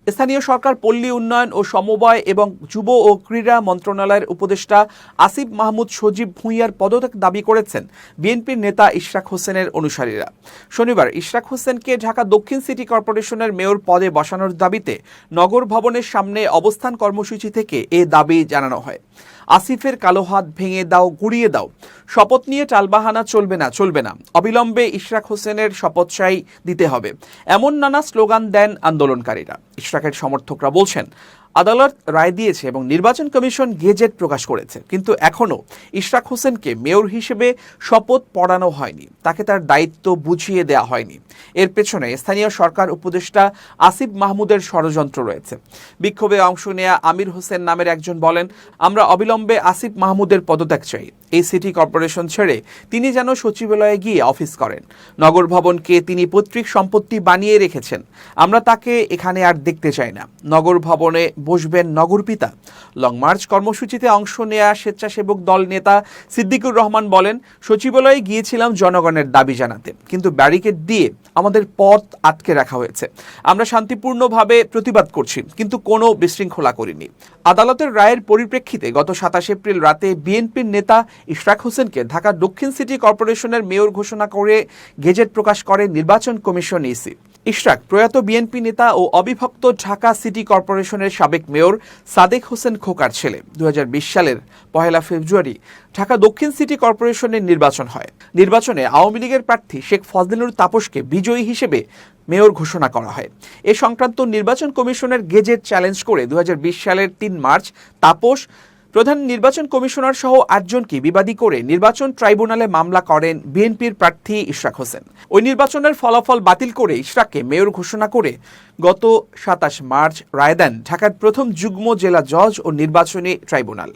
স্থানীয় সরকার, পল্লী উন্নয়ন ও সমবায় এবং যুব ও ক্রীড়া মন্ত্রণালয়ের উপদেষ্টা আসিফ মাহমুদ সজীব ভূঁইয়ার পদত্যাগ দাবি করেছেন বিএনপির নেতা ইশরাক হোসেনের অনুসারীরা। শনিবার ইশরাক হোসেনকে ঢাকা দক্ষিণ সিটি কর্পোরেশনের মেয়র পদে বসানোর দাবিতে নগর ভবনের সামনে অবস্থান কর্মসূচি থেকে এ দাবি জানানো হয়। আসিফের কালো হাত ভেঙে দাও, গুড়িয়ে দাও, শপথ নিয়ে টালবাহানা চলবে না, অবিলম্বে ইশরাক হোসেনের শপথশাহী দিতে হবে, এমন নানা স্লোগান দেন আন্দোলনকারীরা। ইশরাকের সমর্থকরা বলছেন, আদালত রায় দিয়েছে এবং নির্বাচন কমিশন গেজেট প্রকাশ করেছে, কিন্তু এখনও ইশরাক হোসেনকে মেয়র হিসেবে শপথ পড়ানো হয়নি, তাকে তার দায়িত্ব বুঝিয়ে দেওয়া হয়নি। এর পেছনে স্থানীয় সরকার উপদেষ্টা আসিফ মাহমুদের ষড়যন্ত্র রয়েছে। বিক্ষোভে অংশ নেয়া আমির হোসেন নামের একজন বলেন, আমরা অবিলম্বে আসিফ মাহমুদের পদত্যাগ চাই। এই সিটি কর্পোরেশন ছেড়ে তিনি যেন সচিবালয়ে গিয়ে অফিস করেন। নগর ভবনকে তিনি পৈতৃক সম্পত্তি বানিয়ে রেখেছেন, আমরা তাকে এখানে আর দেখতে চাই না। নগর ভবনে বসবেন নগরপিতা। লং মার্চ কর্মসূচিতে অংশ নেয়া স্বেচ্ছাসেবক দল নেতা সিদ্দিকুর রহমান বলেন, সচিবালয়ে গিয়েছিলাম জনগণের দাবি জানাতে, কিন্তু ব্যারিকেড দিয়ে আমাদের পথ আটকে রাখা হয়েছে। আমরা শান্তিপূর্ণভাবে প্রতিবাদ করছি, কিন্তু কোনো বিশৃঙ্খলা করিনি। আদালতের রায়ের পরিপ্রেক্ষিতে গত 27 এপ্রিল রাতে বিএনপির নেতা ইশরাক হোসেনকে ঢাকা দক্ষিণ সিটি কর্পোরেশনের মেয়র ঘোষণা করে গেজেট প্রকাশ করে নির্বাচন কমিশন ইসি। ইশরাক প্রয়াত বিএনপি নেতা ও অবিভক্ত ঢাকা সিটি কর্পোরেশনের সাবেক মেয়র সাদেক হোসেন খোকার ছেলে। 2020 সালের 1 ফেব্রুয়ারি ঢাকা দক্ষিণ সিটি কর্পোরেশনের নির্বাচন হয়। নির্বাচনে আওয়ামী লীগের প্রার্থী শেখ ফজলুল তাপসকে বিজয়ী হিসেবে মেয়র ঘোষণা করা হয়। এ সংক্রান্ত নির্বাচন কমিশনের গেজেট চ্যালেঞ্জ করে 2020 সালের 3 মার্চ তাপস প্রধান নির্বাচন কমিশনার সহ 8 জনকে বিবাদী করে নির্বাচন ট্রাইব্যুনালে মামলা করেন বিএনপির প্রার্থী ইশরাক হোসেন। ওই নির্বাচনের ফলাফল বাতিল করে ইশরাককে মেয়র ঘোষণা করে গত 27 মার্চ রায় দেন ঢাকার প্রথম যুগ্ম জেলা জজ ও নির্বাচনী ট্রাইব্যুনাল।